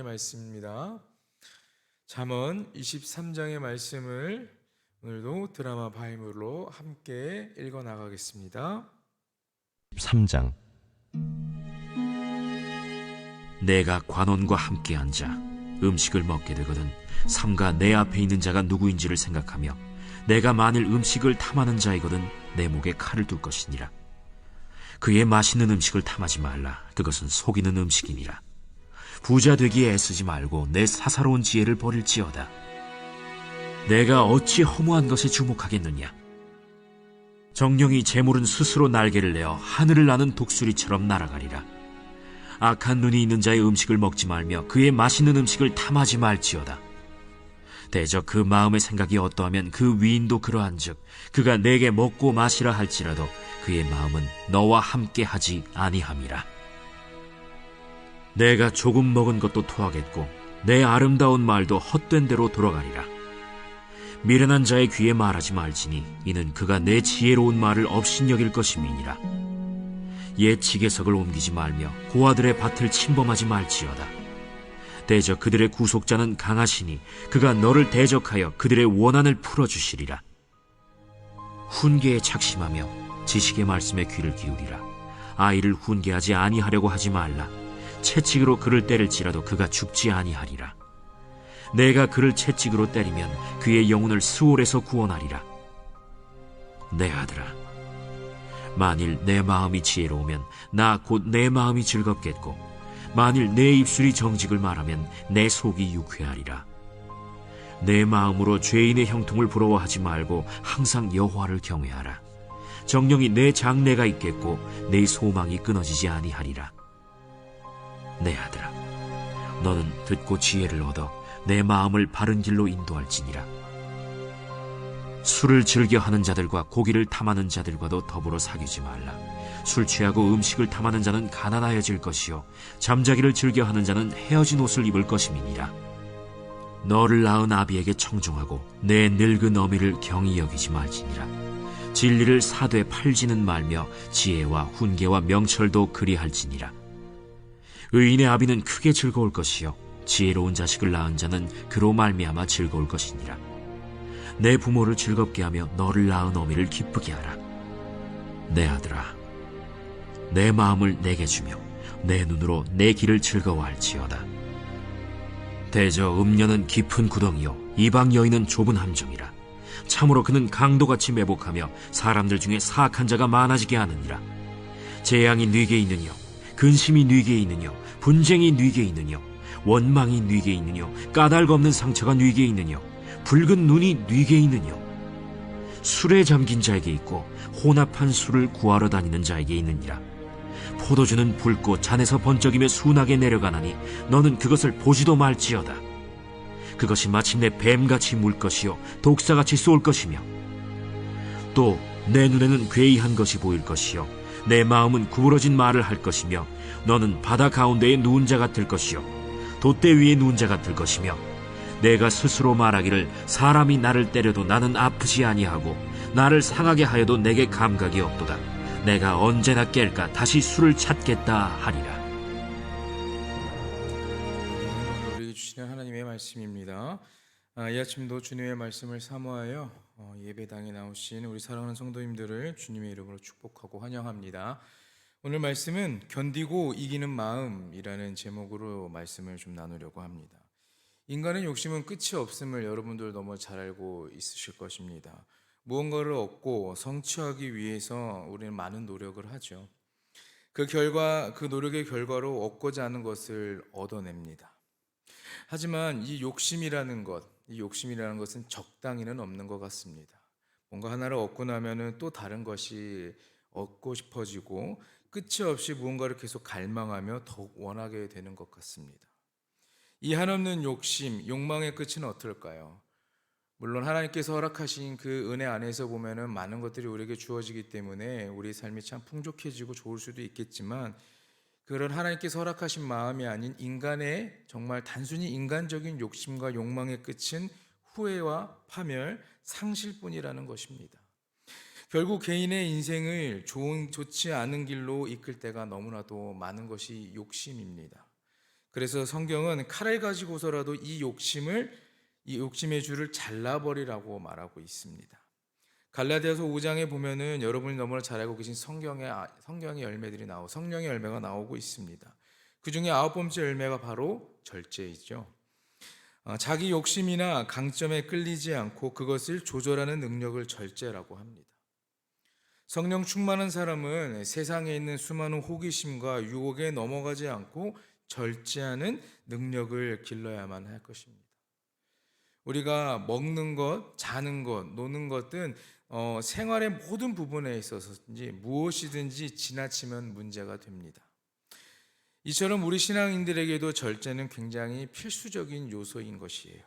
말씀입니다. 잠언 23장의 말씀을 오늘도 드라마 바이블로 함께 읽어 나가겠습니다. 3장. 내가 관원과 함께 앉아 음식을 먹게 되거든 삼가 내 앞에 있는 자가 누구인지를 생각하며 내가 만일 음식을 탐하는 자이거든 내 목에 칼을 둘 것이니라. 그의 맛있는 음식을 탐하지 말라. 그것은 속이는 음식이니라. 부자 되기에 애쓰지 말고 내 사사로운 지혜를 버릴지어다. 내가 어찌 허무한 것에 주목하겠느냐. 정령이 재물은 스스로 날개를 내어 하늘을 나는 독수리처럼 날아가리라. 악한 눈이 있는 자의 음식을 먹지 말며 그의 맛있는 음식을 탐하지 말지어다. 대적 그 마음의 생각이 어떠하면 그 위인도 그러한즉 그가 내게 먹고 마시라 할지라도 그의 마음은 너와 함께 하지 아니함이라. 내가 조금 먹은 것도 토하겠고 내 아름다운 말도 헛된 대로 돌아가리라. 미련한 자의 귀에 말하지 말지니 이는 그가 내 지혜로운 말을 업신여길 것임이니라. 옛 지게석을 옮기지 말며 고아들의 밭을 침범하지 말지어다. 대적 그들의 구속자는 강하시니 그가 너를 대적하여 그들의 원한을 풀어주시리라. 훈계에 착심하며 지식의 말씀에 귀를 기울이라. 아이를 훈계하지 아니하려고 하지 말라. 채찍으로 그를 때릴지라도 그가 죽지 아니하리라. 내가 그를 채찍으로 때리면 그의 영혼을 스올에서 구원하리라. 내 아들아, 만일 내 마음이 지혜로우면 나 곧 내 마음이 즐겁겠고 만일 내 입술이 정직을 말하면 내 속이 유쾌하리라. 내 마음으로 죄인의 형통을 부러워하지 말고 항상 여호와를 경외하라. 정령이 내 장래가 있겠고 내 소망이 끊어지지 아니하리라. 내 아들아, 너는 듣고 지혜를 얻어 내 마음을 바른 길로 인도할지니라. 술을 즐겨 하는 자들과 고기를 탐하는 자들과도 더불어 사귀지 말라. 술 취하고 음식을 탐하는 자는 가난하여질 것이요 잠자기를 즐겨 하는 자는 헤어진 옷을 입을 것임이니라. 너를 낳은 아비에게 청종하고 내 늙은 어미를 경히 여기지 말지니라. 진리를 사되 팔지는 말며 지혜와 훈계와 명철도 그리할지니라. 의인의 아비는 크게 즐거울 것이요 지혜로운 자식을 낳은 자는 그로 말미암아 즐거울 것이니라. 내 부모를 즐겁게 하며 너를 낳은 어미를 기쁘게 하라. 내 아들아, 내 마음을 내게 주며 내 눈으로 내 길을 즐거워할지어다. 대저 음녀는 깊은 구덩이요 이방 여인은 좁은 함정이라. 참으로 그는 강도같이 매복하며 사람들 중에 사악한 자가 많아지게 하느니라. 재앙이 네게 있느뇨, 근심이 네게 있느뇨, 분쟁이 네게 있느뇨, 원망이 네게 있느뇨, 까닭 없는 상처가 네게 있느뇨, 붉은 눈이 네게 있느뇨. 술에 잠긴 자에게 있고 혼합한 술을 구하러 다니는 자에게 있느니라. 포도주는 붉고 잔에서 번쩍이며 순하게 내려가나니 너는 그것을 보지도 말지어다. 그것이 마침내 뱀같이 물 것이요 독사같이 쏠 것이며 또 내 눈에는 괴이한 것이 보일 것이요 내 마음은 구부러진 말을 할 것이며 너는 바다 가운데에 누운 자 같을 것이요 돛대 위에 누운 자 같을 것이며 내가 스스로 말하기를 사람이 나를 때려도 나는 아프지 아니하고 나를 상하게 하여도 내게 감각이 없도다. 내가 언제나 깰까 다시 술을 찾겠다 하리라. 우리에게 주시는 하나님의 말씀입니다. 이 아침도 주님의 말씀을 사모하여 예배당에 나오신 우리 사랑하는 성도님들을 주님의 이름으로 축복하고 환영합니다. 오늘 말씀은 견디고 이기는 마음이라는 제목으로 말씀을 좀 나누려고 합니다. 인간의 욕심은 끝이 없음을 여러분들 너무 잘 알고 있으실 것입니다. 무언가를 얻고 성취하기 위해서 우리는 많은 노력을 하죠. 그 노력의 결과로 얻고자 하는 것을 얻어냅니다. 하지만 이 욕심이라는 것은 적당히는 없는 것 같습니다. 뭔가 하나를 얻고 나면은 또 다른 것이 얻고 싶어지고 끝이 없이 무언가를 계속 갈망하며 더욱 원하게 되는 것 같습니다. 이 한없는 욕망의 끝은 어떨까요? 물론 하나님께서 허락하신 그 은혜 안에서 보면은 많은 것들이 우리에게 주어지기 때문에 우리 삶이 참 풍족해지고 좋을 수도 있겠지만 그런 하나님께서 허락하신 마음이 아닌 인간의 정말 단순히 인간적인 욕심과 욕망의 끝은 후회와 파멸, 상실뿐이라는 것입니다. 결국 개인의 인생을 좋지 않은 길로 이끌 때가 너무나도 많은 것이 욕심입니다. 그래서 성경은 칼을 가지고서라도 이 욕심의 줄을 잘라버리라고 말하고 있습니다. 갈라디아서 5장에 보면은 여러분이 너무나 잘 알고 계신 성경의 열매들이 성령의 열매가 나오고 있습니다. 그 중에 9번째 열매가 바로 절제이죠. 자기 욕심이나 강점에 끌리지 않고 그것을 조절하는 능력을 절제라고 합니다. 성령 충만한 사람은 세상에 있는 수많은 호기심과 유혹에 넘어가지 않고 절제하는 능력을 길러야만 할 것입니다. 우리가 먹는 것, 자는 것, 노는 것은 생활의 모든 부분에 있어서든지 무엇이든지 지나치면 문제가 됩니다. 이처럼 우리 신앙인들에게도 절제는 굉장히 필수적인 요소인 것이에요.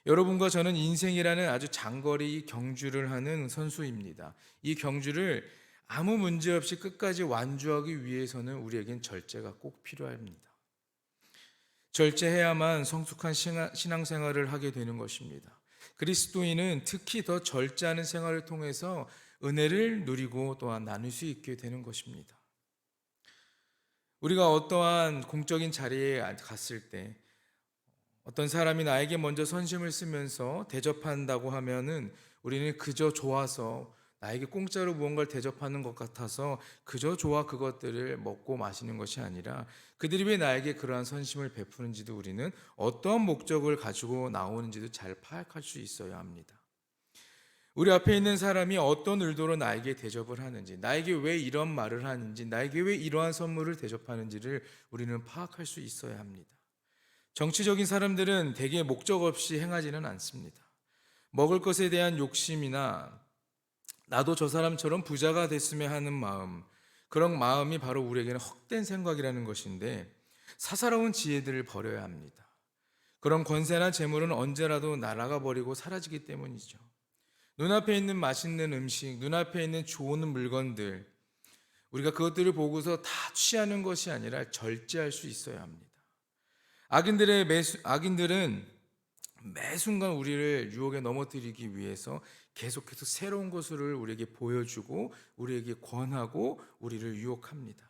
여러분과 저는 인생이라는 아주 장거리 경주를 하는 선수입니다. 이 경주를 아무 문제 없이 끝까지 완주하기 위해서는 우리에겐 절제가 꼭 필요합니다. 절제해야만 성숙한 신앙생활을 하게 되는 것입니다. 그리스도인은 특히 더 절제하는 생활을 통해서 은혜를 누리고 또한 나눌 수 있게 되는 것입니다. 우리가 어떠한 공적인 자리에 갔을 때 어떤 사람이 나에게 먼저 선심을 쓰면서 대접한다고 하면은 우리는 그저 좋아서 나에게 공짜로 무언가를 대접하는 것 같아서 그저 좋아 그것들을 먹고 마시는 것이 아니라 그들이 왜 나에게 그러한 선심을 베푸는지도 우리는 어떠한 목적을 가지고 나오는지도 잘 파악할 수 있어야 합니다. 우리 앞에 있는 사람이 어떤 의도로 나에게 대접을 하는지, 나에게 왜 이런 말을 하는지, 나에게 왜 이러한 선물을 대접하는지를 우리는 파악할 수 있어야 합니다. 정치적인 사람들은 대개 목적 없이 행하지는 않습니다. 먹을 것에 대한 욕심이나 나도 저 사람처럼 부자가 됐으면 하는 마음, 그런 마음이 바로 우리에게는 헛된 생각이라는 것인데 사사로운 지혜들을 버려야 합니다. 그런 권세나 재물은 언제라도 날아가 버리고 사라지기 때문이죠. 눈앞에 있는 맛있는 음식, 눈앞에 있는 좋은 물건들, 우리가 그것들을 보고서 다 취하는 것이 아니라 절제할 수 있어야 합니다. 악인들은 매 순간 우리를 유혹에 넘어뜨리기 위해서 계속해서 새로운 것을 우리에게 보여주고 우리에게 권하고 우리를 유혹합니다.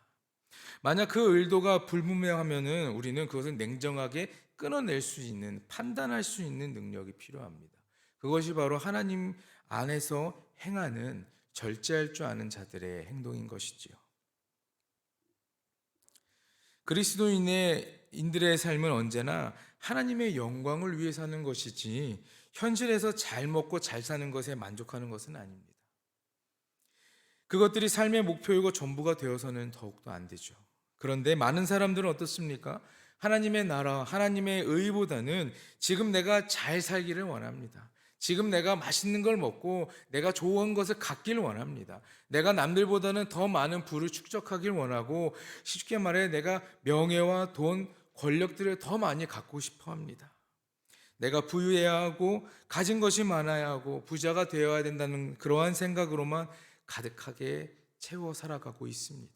만약 그 의도가 불분명하면은 우리는 그것을 냉정하게 끊어낼 수 있는, 판단할 수 있는 능력이 필요합니다. 그것이 바로 하나님 안에서 행하는 절제할 줄 아는 자들의 행동인 것이지요. 그리스도인들의 삶은 언제나 하나님의 영광을 위해 사는 것이지 현실에서 잘 먹고 잘 사는 것에 만족하는 것은 아닙니다. 그것들이 삶의 목표이고 전부가 되어서는 더욱더 안 되죠. 그런데 많은 사람들은 어떻습니까? 하나님의 나라, 하나님의 의보다는 지금 내가 잘 살기를 원합니다. 지금 내가 맛있는 걸 먹고 내가 좋은 것을 갖길 원합니다. 내가 남들보다는 더 많은 부를 축적하길 원하고 쉽게 말해 내가 명예와 돈, 권력들을 더 많이 갖고 싶어 합니다. 내가 부유해야 하고 가진 것이 많아야 하고 부자가 되어야 된다는 그러한 생각으로만 가득하게 채워 살아가고 있습니다.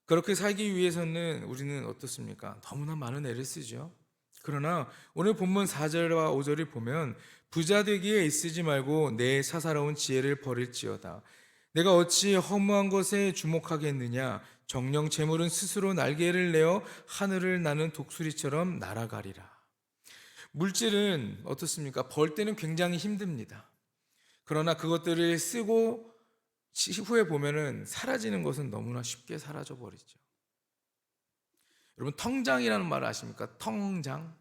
그렇게 살기 위해서는 우리는 어떻습니까? 너무나 많은 애를 쓰죠. 그러나 오늘 본문 4절과 5절을 보면 부자 되기에 애쓰지 말고 내 사사로운 지혜를 버릴지어다. 내가 어찌 허무한 것에 주목하겠느냐. 정령 재물은 스스로 날개를 내어 하늘을 나는 독수리처럼 날아가리라. 물질은 어떻습니까? 벌 때는 굉장히 힘듭니다. 그러나 그것들을 쓰고 후에 보면은 사라지는 것은 너무나 쉽게 사라져 버리죠. 여러분 통장이라는 말 아십니까? 통장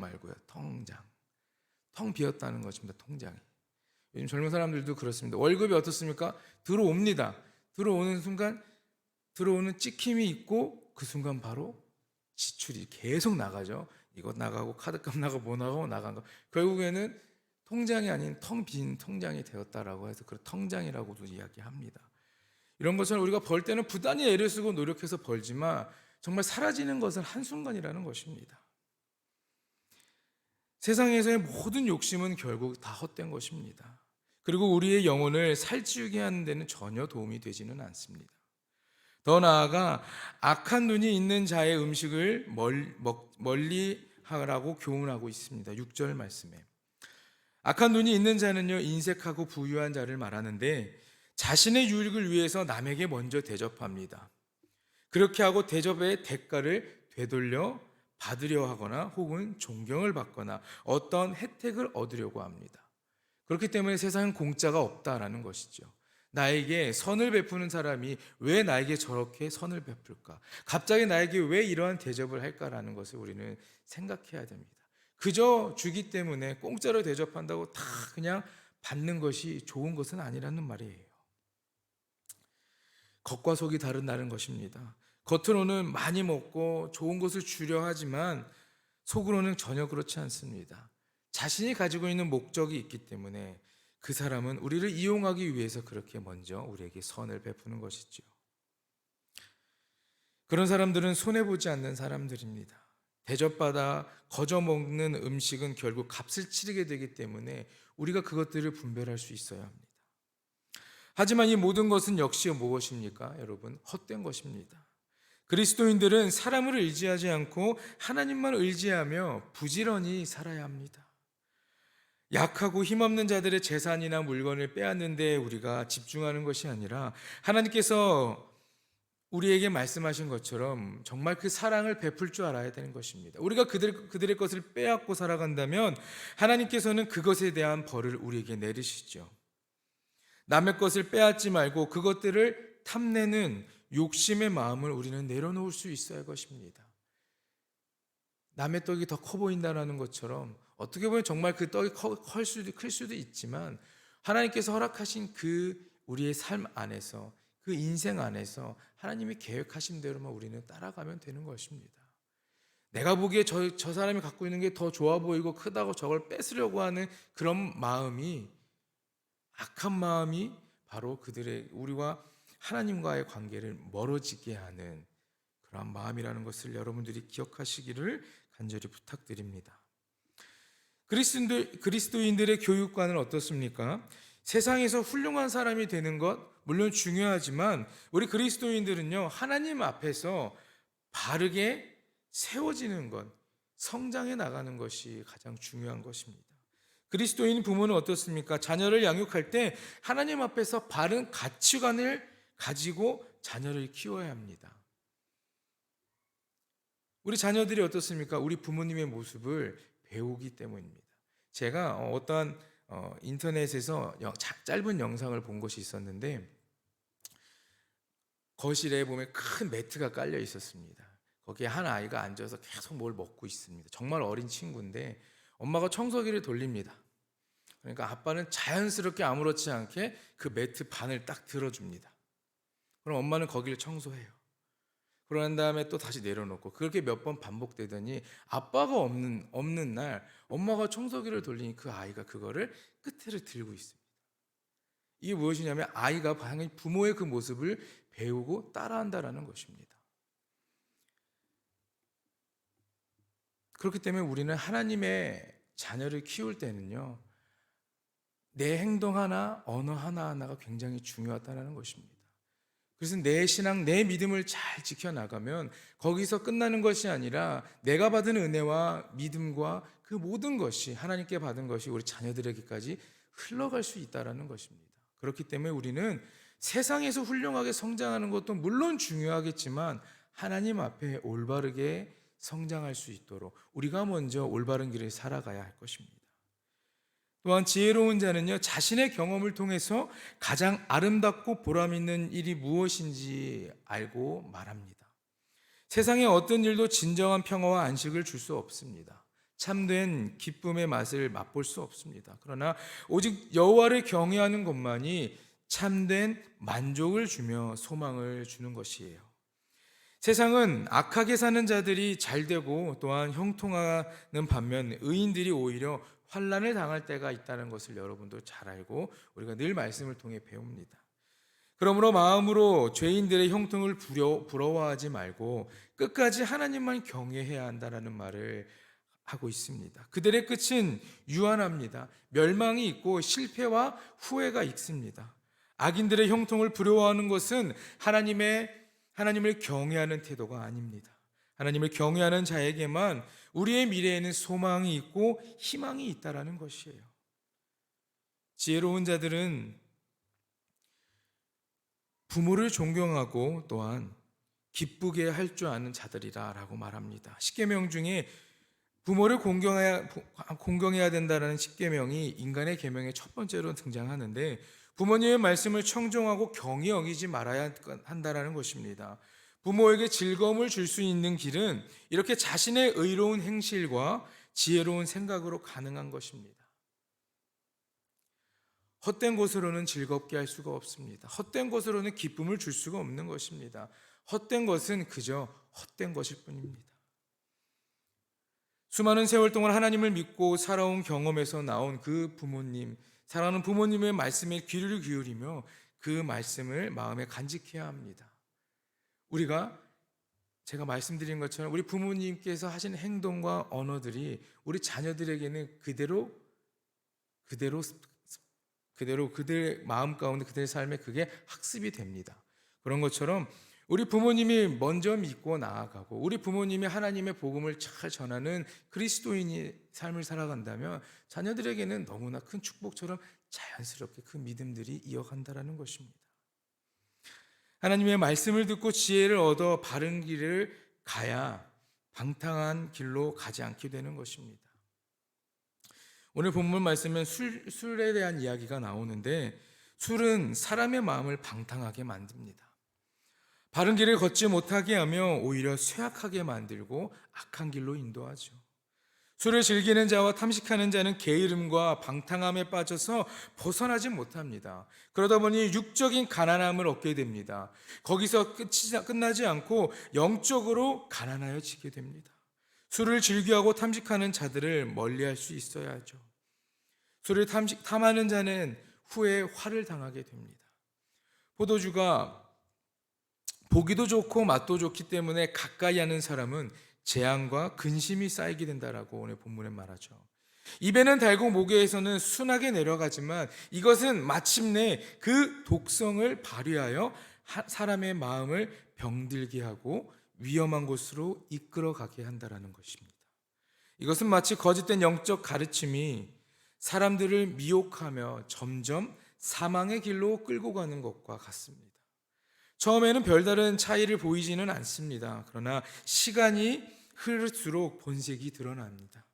말고요. 텅 비었다는 것입니다. 통장이. 요즘 젊은 사람들도 그렇습니다. 월급이 어떻습니까? 들어옵니다. 들어오는 순간 들어오는 찍힘이 있고 그 순간 바로 지출이 계속 나가죠. 이거 나가고 카드값 나가고 뭐 나가고 나간 거. 결국에는 통장이 아닌 텅 빈 통장이 되었다라고 해서 그 통장이라고도 이야기합니다. 이런 것을 우리가 벌 때는 부단히 애를 쓰고 노력해서 벌지만 정말 사라지는 것은 한순간이라는 것입니다. 세상에서의 모든 욕심은 결국 다 헛된 것입니다. 그리고 우리의 영혼을 살찌우게 하는 데는 전혀 도움이 되지는 않습니다. 더 나아가 악한 눈이 있는 자의 음식을 멀리 하라고 교훈하고 있습니다. 6절 말씀에 악한 눈이 있는 자는요 인색하고 부유한 자를 말하는데 자신의 유익을 위해서 남에게 먼저 대접합니다. 그렇게 하고 대접의 대가를 되돌려 받으려 하거나 혹은 존경을 받거나 어떤 혜택을 얻으려고 합니다. 그렇기 때문에 세상은 공짜가 없다라는 것이죠. 나에게 선을 베푸는 사람이 왜 나에게 저렇게 선을 베풀까? 갑자기 나에게 왜 이러한 대접을 할까라는 것을 우리는 생각해야 됩니다. 그저 주기 때문에 공짜로 대접한다고 다 그냥 받는 것이 좋은 것은 아니라는 말이에요. 겉과 속이 다르다는 것입니다. 겉으로는 많이 먹고 좋은 것을 주려 하지만 속으로는 전혀 그렇지 않습니다. 자신이 가지고 있는 목적이 있기 때문에 그 사람은 우리를 이용하기 위해서 그렇게 먼저 우리에게 선을 베푸는 것이죠. 그런 사람들은 손해보지 않는 사람들입니다. 대접받아 거저 먹는 음식은 결국 값을 치르게 되기 때문에 우리가 그것들을 분별할 수 있어야 합니다. 하지만 이 모든 것은 역시 무엇입니까? 여러분, 헛된 것입니다. 그리스도인들은 사람을 의지하지 않고 하나님만 의지하며 부지런히 살아야 합니다. 약하고 힘없는 자들의 재산이나 물건을 빼앗는 데 우리가 집중하는 것이 아니라 하나님께서 우리에게 말씀하신 것처럼 정말 그 사랑을 베풀 줄 알아야 되는 것입니다. 우리가 그들의 것을 빼앗고 살아간다면 하나님께서는 그것에 대한 벌을 우리에게 내리시죠. 남의 것을 빼앗지 말고 그것들을 탐내는 욕심의 마음을 우리는 내려놓을 수 있어야 할 것입니다. 남의 떡이 더 커 보인다는 것처럼 어떻게 보면 정말 그 떡이 클 수도 있지만 하나님께서 허락하신 그 우리의 삶 안에서 그 인생 안에서 하나님이 계획하신 대로만 우리는 따라가면 되는 것입니다. 내가 보기에 저 사람이 갖고 있는 게 더 좋아 보이고 크다고 저걸 뺏으려고 하는 그런 마음이 악한 마음이 바로 우리와 하나님과의 관계를 멀어지게 하는 그러한 마음이라는 것을 여러분들이 기억하시기를 간절히 부탁드립니다. 그리스도인들의 교육관은 어떻습니까? 세상에서 훌륭한 사람이 되는 것 물론 중요하지만 우리 그리스도인들은요, 하나님 앞에서 바르게 세워지는 것, 성장해 나가는 것이 가장 중요한 것입니다. 그리스도인 부모는 어떻습니까? 자녀를 양육할 때 하나님 앞에서 바른 가치관을 가지고 자녀를 키워야 합니다. 우리 자녀들이 어떻습니까? 우리 부모님의 모습을 배우기 때문입니다. 제가 어떠한 인터넷에서 짧은 영상을 본 것이 있었는데 거실에 보면 큰 매트가 깔려 있었습니다. 거기에 한 아이가 앉아서 계속 뭘 먹고 있습니다. 정말 어린 친구인데 엄마가 청소기를 돌립니다. 그러니까 아빠는 자연스럽게 아무렇지 않게 그 매트 반을 딱 들어줍니다. 그럼 엄마는 거기를 청소해요. 그런 다음에 또 다시 내려놓고 그렇게 몇 번 반복되더니 아빠가 없는 날 엄마가 청소기를 돌리니 그 아이가 그거를 끝에를 들고 있습니다. 이게 무엇이냐면 아이가 당연히 부모의 그 모습을 배우고 따라한다라는 것입니다. 그렇기 때문에 우리는 하나님의 자녀를 키울 때는요, 내 행동 하나, 언어 하나하나가 굉장히 중요하다는 것입니다. 그래서 내 신앙, 내 믿음을 잘 지켜나가면 거기서 끝나는 것이 아니라 내가 받은 은혜와 믿음과 그 모든 것이 하나님께 받은 것이 우리 자녀들에게까지 흘러갈 수 있다는 것입니다. 그렇기 때문에 우리는 세상에서 훌륭하게 성장하는 것도 물론 중요하겠지만 하나님 앞에 올바르게 성장할 수 있도록 우리가 먼저 올바른 길을 살아가야 할 것입니다. 또한 지혜로운 자는요, 자신의 경험을 통해서 가장 아름답고 보람 있는 일이 무엇인지 알고 말합니다. 세상의 어떤 일도 진정한 평화와 안식을 줄 수 없습니다. 참된 기쁨의 맛을 맛볼 수 없습니다. 그러나 오직 여호와를 경외하는 것만이 참된 만족을 주며 소망을 주는 것이에요. 세상은 악하게 사는 자들이 잘 되고 또한 형통하는 반면 의인들이 오히려 환난을 당할 때가 있다는 것을 여러분도 잘 알고 우리가 늘 말씀을 통해 배웁니다. 그러므로 마음으로 죄인들의 형통을 부러워하지 말고 끝까지 하나님만 경외해야 한다는 말을 하고 있습니다. 그들의 끝은 유한합니다. 멸망이 있고 실패와 후회가 있습니다. 악인들의 형통을 부러워하는 것은 하나님을 경외하는 태도가 아닙니다. 하나님을 경외하는 자에게만 우리의 미래에는 소망이 있고 희망이 있다라는 것이에요. 지혜로운 자들은 부모를 존경하고 또한 기쁘게 할 줄 아는 자들이라라고 말합니다. 십계명 중에 부모를 공경해야 된다라는 십계명이 인간의 계명의 첫 번째로 등장하는데, 부모님의 말씀을 청종하고 경히 여기지 말아야 한다라는 것입니다. 부모에게 즐거움을 줄 수 있는 길은 이렇게 자신의 의로운 행실과 지혜로운 생각으로 가능한 것입니다. 헛된 것으로는 즐겁게 할 수가 없습니다. 헛된 것으로는 기쁨을 줄 수가 없는 것입니다. 헛된 것은 그저 헛된 것일 뿐입니다. 수많은 세월 동안 하나님을 믿고 살아온 경험에서 나온 그 부모님, 사랑하는 부모님의 말씀에 귀를 기울이며 그 말씀을 마음에 간직해야 합니다. 제가 말씀드린 것처럼 우리 부모님께서 하신 행동과 언어들이 우리 자녀들에게는 그대로 그들의 마음 가운데, 그들의 삶에 그게 학습이 됩니다. 그런 것처럼 우리 부모님이 먼저 믿고 나아가고 우리 부모님이 하나님의 복음을 잘 전하는 그리스도인의 삶을 살아간다면 자녀들에게는 너무나 큰 축복처럼 자연스럽게 그 믿음들이 이어간다는 것입니다. 하나님의 말씀을 듣고 지혜를 얻어 바른 길을 가야 방탕한 길로 가지 않게 되는 것입니다. 오늘 본문 말씀은 술에 대한 이야기가 나오는데, 술은 사람의 마음을 방탕하게 만듭니다. 바른 길을 걷지 못하게 하며 오히려 쇠약하게 만들고 악한 길로 인도하죠. 술을 즐기는 자와 탐식하는 자는 게으름과 방탕함에 빠져서 벗어나지 못합니다. 그러다 보니 육적인 가난함을 얻게 됩니다. 거기서 끝나지 않고 영적으로 가난하여지게 됩니다. 술을 즐겨하고 탐식하는 자들을 멀리할 수 있어야죠. 술을 탐하는 자는 후에 화를 당하게 됩니다. 포도주가 보기도 좋고 맛도 좋기 때문에 가까이 하는 사람은 재앙과 근심이 쌓이게 된다라고 오늘 본문에 말하죠. 입에는 달고 목에서는 순하게 내려가지만 이것은 마침내 그 독성을 발휘하여 사람의 마음을 병들게 하고 위험한 곳으로 이끌어가게 한다라는 것입니다. 이것은 마치 거짓된 영적 가르침이 사람들을 미혹하며 점점 사망의 길로 끌고 가는 것과 같습니다. 처음에는 별다른 차이를 보이지는 않습니다. 그러나 시간이 흐를수록 본색이 드러납니다.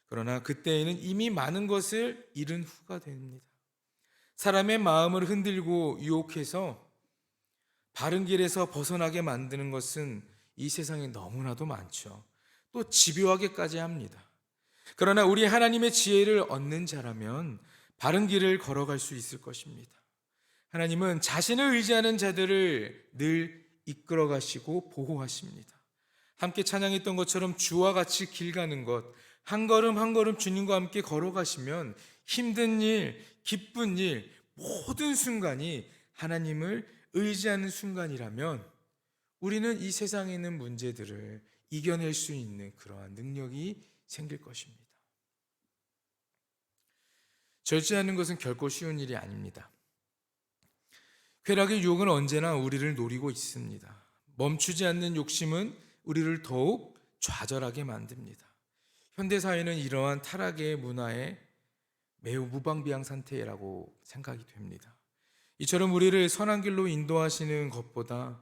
그러나 그때에는 이미 많은 것을 잃은 후가 됩니다. 사람의 마음을 흔들고 유혹해서 바른 길에서 벗어나게 만드는 것은 이 세상에 너무나도 많죠. 또 집요하게까지 합니다. 그러나 우리 하나님의 지혜를 얻는 자라면 바른 길을 걸어갈 수 있을 것입니다. 하나님은 자신을 의지하는 자들을 늘 이끌어 가시고 보호하십니다. 함께 찬양했던 것처럼 주와 같이 길 가는 것, 한 걸음 한 걸음 주님과 함께 걸어가시면 힘든 일, 기쁜 일, 모든 순간이 하나님을 의지하는 순간이라면 우리는 이 세상에 있는 문제들을 이겨낼 수 있는 그러한 능력이 생길 것입니다. 절제하는 것은 결코 쉬운 일이 아닙니다. 쾌락의 유혹은 언제나 우리를 노리고 있습니다. 멈추지 않는 욕심은 우리를 더욱 좌절하게 만듭니다. 현대사회는 이러한 타락의 문화에 매우 무방비한 상태라고 생각이 됩니다. 이처럼 우리를 선한 길로 인도하시는 것보다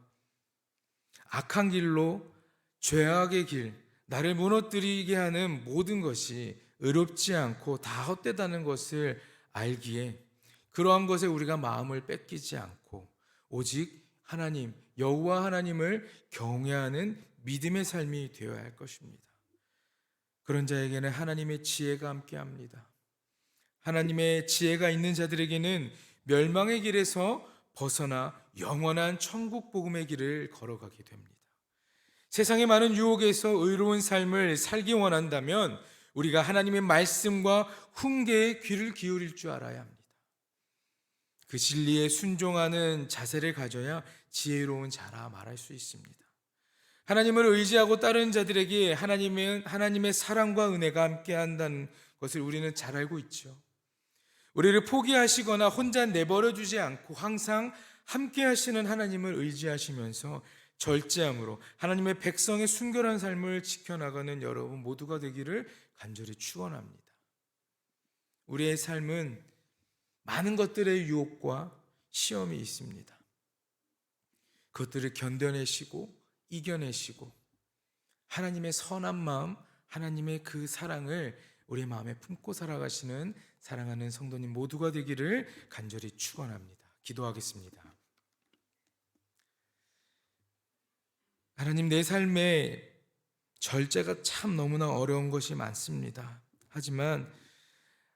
악한 길로, 죄악의 길, 나를 무너뜨리게 하는 모든 것이 의롭지 않고 다 헛되다는 것을 알기에 그러한 것에 우리가 마음을 뺏기지 않고 오직 하나님, 여호와 하나님을 경외하는 믿음의 삶이 되어야 할 것입니다. 그런 자에게는 하나님의 지혜가 함께합니다. 하나님의 지혜가 있는 자들에게는 멸망의 길에서 벗어나 영원한 천국 복음의 길을 걸어가게 됩니다. 세상의 많은 유혹에서 의로운 삶을 살기 원한다면 우리가 하나님의 말씀과 훈계에 귀를 기울일 줄 알아야 합니다. 그 진리에 순종하는 자세를 가져야 지혜로운 자라 말할 수 있습니다. 하나님을 의지하고 따르는 자들에게 하나님의 사랑과 은혜가 함께한다는 것을 우리는 잘 알고 있죠. 우리를 포기하시거나 혼자 내버려 두지 않고 항상 함께 하시는 하나님을 의지하시면서 절제함으로 하나님의 백성의 순결한 삶을 지켜나가는 여러분 모두가 되기를 간절히 축원합니다. 우리의 삶은 많은 것들의 유혹과 시험이 있습니다. 그것들을 견뎌내시고 이겨내시고 하나님의 선한 마음, 하나님의 그 사랑을 우리 마음에 품고 살아가시는 사랑하는 성도님 모두가 되기를 간절히 축원합니다. 기도하겠습니다. 하나님, 내 삶에 절제가 참 너무나 어려운 것이 많습니다. 하지만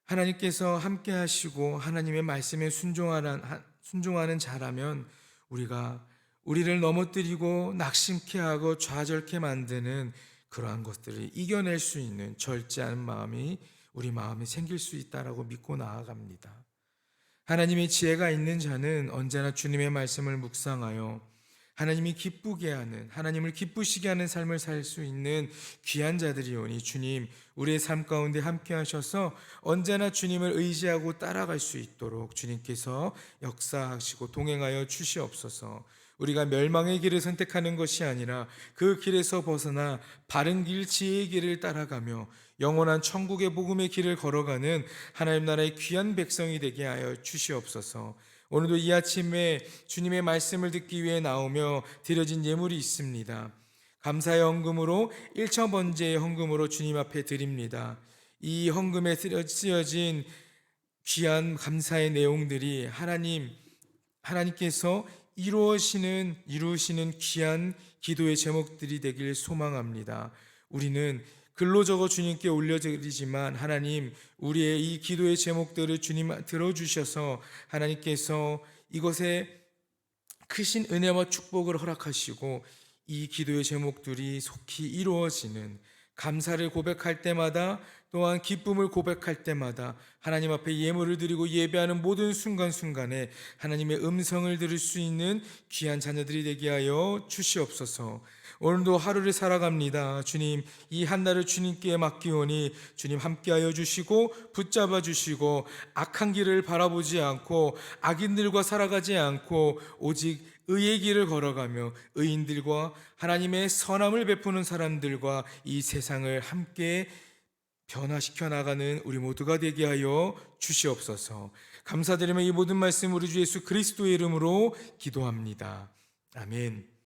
하나님께서 함께 하시고 하나님의 말씀에 순종하는 자라면 우리를 넘어뜨리고 낙심케 하고 좌절케 만드는 그러한 것들을 이겨낼 수 있는 절제하는 마음이 우리 마음에 생길 수 있다라고 믿고 나아갑니다. 하나님의 지혜가 있는 자는 언제나 주님의 말씀을 묵상하여 하나님이 기쁘게 하는, 하나님을 기쁘시게 하는 삶을 살 수 있는 귀한 자들이오니 주님, 우리의 삶 가운데 함께 하셔서 언제나 주님을 의지하고 따라갈 수 있도록 주님께서 역사하시고 동행하여 주시옵소서. 우리가 멸망의 길을 선택하는 것이 아니라 그 길에서 벗어나 바른 길, 지혜의 길을 따라가며 영원한 천국의 복음의 길을 걸어가는 하나님 나라의 귀한 백성이 되게 하여 주시옵소서. 오늘도 이 아침에 주님의 말씀을 듣기 위해 나오며 드려진 예물이 있습니다. 감사의 헌금으로 1천 번째의 헌금으로 주님 앞에 드립니다. 이 헌금에 쓰여진 귀한 감사의 내용들이 하나님께서 이루시는 귀한 기도의 제목들이 되길 소망합니다. 우리는 글로 적어 주님께 올려드리지만 하나님, 우리의 이 기도의 제목들을 주님 들어주셔서 하나님께서 이것에 크신 은혜와 축복을 허락하시고 이 기도의 제목들이 속히 이루어지는, 감사를 고백할 때마다 또한 기쁨을 고백할 때마다 하나님 앞에 예물을 드리고 예배하는 모든 순간순간에 하나님의 음성을 들을 수 있는 귀한 자녀들이 되게 하여 주시옵소서. 오늘도 하루를 살아갑니다. 주님, 이 한 날을 주님께 맡기오니 주님 함께하여 주시고 붙잡아 주시고 악한 길을 바라보지 않고 악인들과 살아가지 않고 오직 의의 길을 걸어가며 의인들과 하나님의 선함을 베푸는 사람들과 이 세상을 함께 변화시켜 나가는 우리 모두가 되게 하여 주시옵소서. 감사드리며 이 모든 말씀 우리 주 예수 그리스도의 이름으로 기도합니다. 아멘.